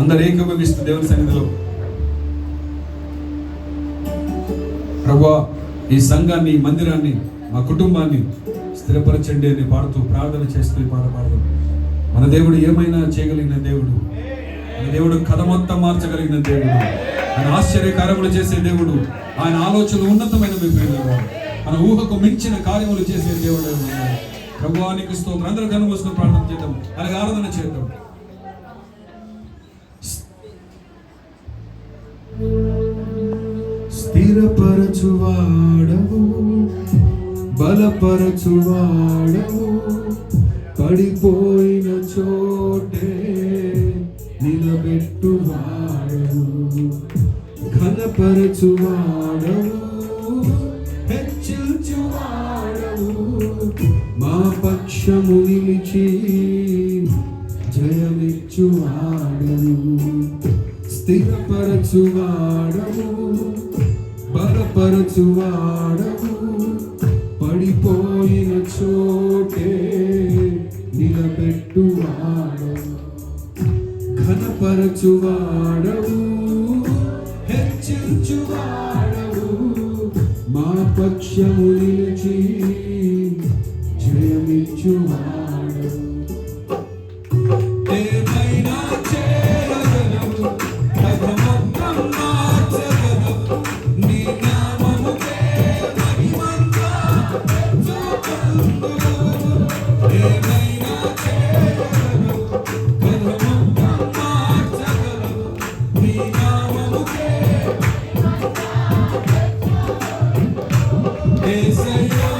అందరూ ఏకీభవిస్తూ దేవుని సన్నిధిలో ప్రభువా ఈ సంఘాన్ని, మందిరాన్ని, మా కుటుంబాన్ని స్థిరపరచండి అని పాడుతూ ప్రార్థన చేస్తూ ఈ పాట పాడదాం. మన దేవుడు ఏమైనా చేయగలిగిన దేవుడు, మన దేవుడు కథ మొత్తం మార్చగలిగిన దేవుడు, ఆయన ఆశ్చర్యకార్యములు చేసే దేవుడు, ఆయన ఆలోచనలు ఉన్నతమైనవి, మన ఊహకు మించిన కార్యములు చేసే దేవుడు. ప్రభువానికి స్తోత్రం. అందరూ కన్ను మూసుకొని ప్రార్థన చేద్దాం, అలాగే ఆరాధన చేద్దాం. స్థిరపరచువాడవు, బలపరచువాడవు, పడిపోయిన చోటే నిలబెట్టువాడవు, ఘనపరచువాడవు, హెచ్చించువాడవు, మా పక్షము నిలిచి జయమిచ్చువాడవు. స్థిరపరచువాడవు, బలపరచువాడవు, పడిపోయిన చోటే నిలబెట్టువాడవు, ఘనపరచువాడవు, హెచ్చించువాడవు, మా పక్షము నిలిచి జయమిచ్చువాడవు. ఏమైనా చేయగలవు, కథ మొత్తం మార్చగలవు, నీ నామముకే మహిమంతా చూపగలవు. ఏమైనా చేయగలవు, కథ మొత్తం మార్చగలవు, నీ నామముకే యేసయ్యా.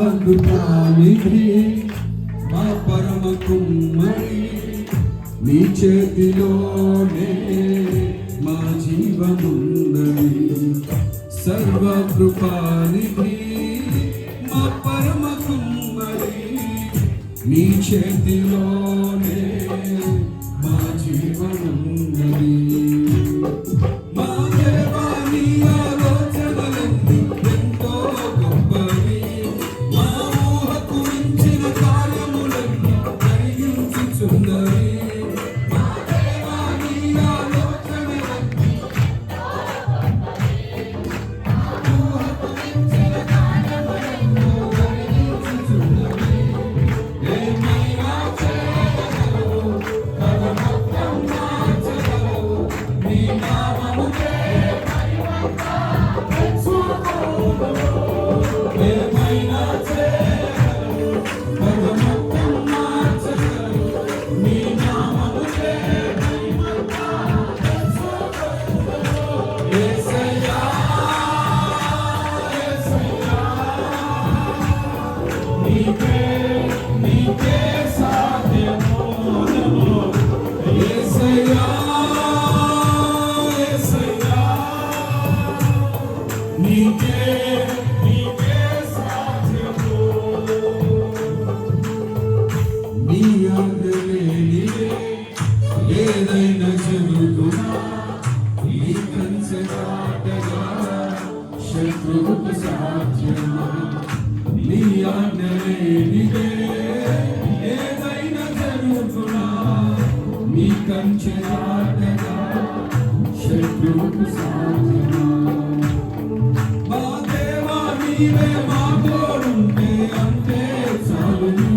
సర్వాధికారి మా పరమ కుమ్మరి, నీ చేతిలోనే మా జీవమున్నది. సర్వకృపానిధి మా పరమ కుమ్మరి, నీ చేతిలోనే మా జీవమున్నది. మా దేవాని ఆలోచనలన్నీ ఎంతో గొప్పవి, మా ఊహకు మించిన కార్యములన్నీ కలిగించుచున్నవి. మా దేవాని ఆలోచనలన్నీ ఊహకు మించిన కార్యములన్నీ కలిగించుచున్నవి. ఏమైనా చేయగలవు, కథ మొత్తం మార్చగలవు, నీ నామముకే మహిమంతా తెచ్చుకోగలవు. ఏమైనా చేయగలవు, కథ మొత్తం మార్చగలవు, నీ నామముకే మహిమంతా తెచ్చుకోగలవు. యేసయ్యా, యేసయ్యా, నీకే సాధ్యము. యేసయ్యా, యేసయ్యా, నీకే సాధ్యము. నీ ఆజ్ఞలేనిదే ఏదైనా జరుగుతున్నా, నీ కంచె దాటగా శత్రువుకు సాధ్యమా. నీ ఆజ్ఞలేనిదే ఏదైనా జరుగుతున్నా, నీ కంచె దాటగా శత్రువుకు సాధ్యమా. మా దేవా నీవే మా తోడుంటే అంతే చాలును.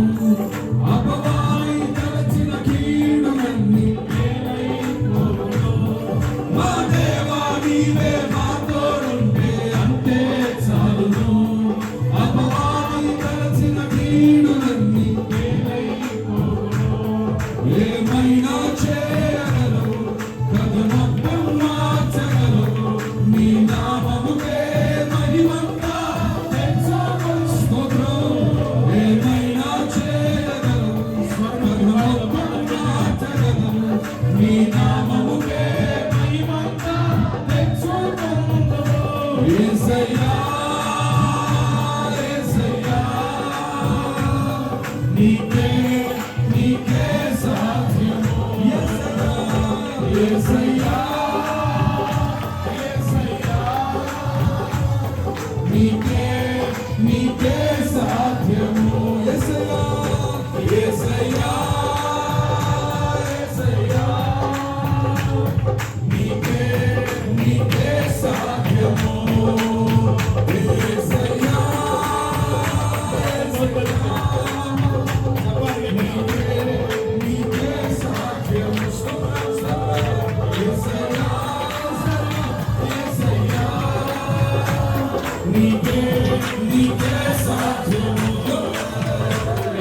అపవాది తలచిన కీడులన్నీ ఏమైనా చేయగలవు, గది మొత్తం మార్చగలవు. నీ నామముకే మహిమంతా తెచ్చుకొను. స్తోత్రం. ఏమైనా చేయగలవు, గది మొత్తం మార్చగలవు. నీ నామముకే మహిమంతా తెచ్చుకొను. యేసయ్యా యేసయ్యా నీకే నీకే సాధ్యము. యేసయ్యా యేసయ్యా నీకే నీకే సాధ్యము. యేసయ్యా యేసయ్యా యేసయ్యా నీకే నీకే సాధ్యము. యేసయ్యా నీకే సాధ్యము. యేసయ్యా యేసయ్యా నీకే నీకే సాధ్యము.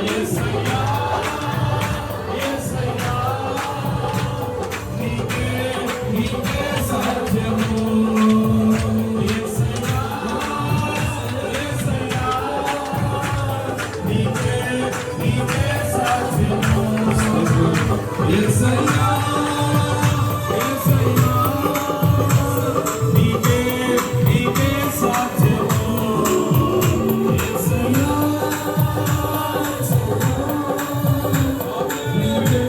యేసయ్యా యేసయ్యా నీకే నీకే సాధ్యము. యేసయ్యా యేసయ్యా నీకే నీకే సాధ్యము. యేసయ్యా యేసయ్యా నీకే నీకే సాధ్యము. యేసయ్యా నీకే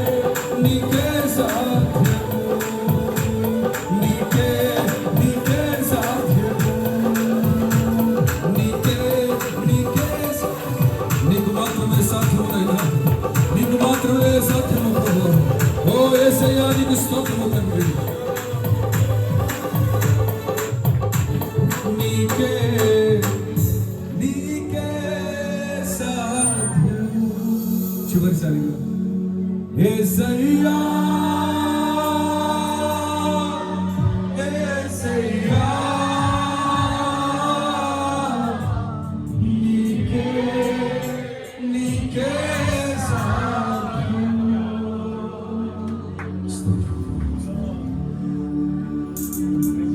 నీకే సాధ్యము. నీకే నీకే సాధ్యము. నీకే నీకే నీకు మాత్రమే సాధ్యమునైనా, నీకు మాత్రమే సాధ్యము ప్రభువా. ఓ యేసయ్యా నీకు స్తోత్రము తండ్రి. నీకే నీకే సాధ్యము. చివరిసారిగా యేసయ్యా